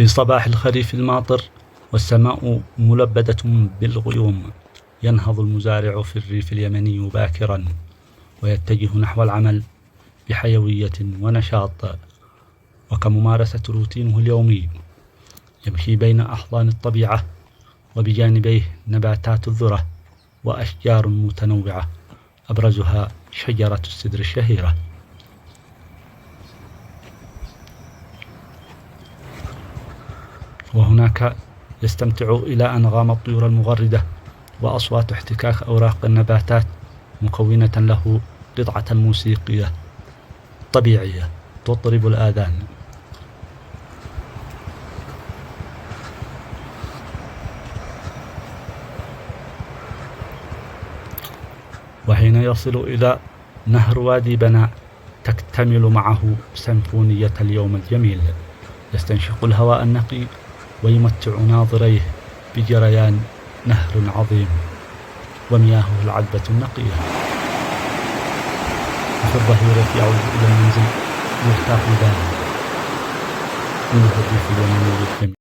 في صباح الخريف الماطر والسماء ملبدة بالغيوم، ينهض المزارع في الريف اليمني باكرا ويتجه نحو العمل بحيوية ونشاط، وكممارسة روتينه اليومي يمشي بين أحضان الطبيعة وبجانبيه نباتات الذرة وأشجار متنوعة أبرزها شجرة السدر الشهيرة. وهناك يستمتع إلى أنغام الطيور المغردة وأصوات احتكاك أوراق النباتات مكونة له قطعة موسيقية طبيعية تطرب الآذان. وحين يصل إلى نهر وادي بناء تكتمل معه سيمفونية اليوم الجميل، يستنشق الهواء النقي ويمتع ناظريه بجريان نهر عظيم ومياهه العذبة النقية. وفي الظهيرة يعود إلى المنزل يرتاح باله. إنه الريف اليمني الجميل.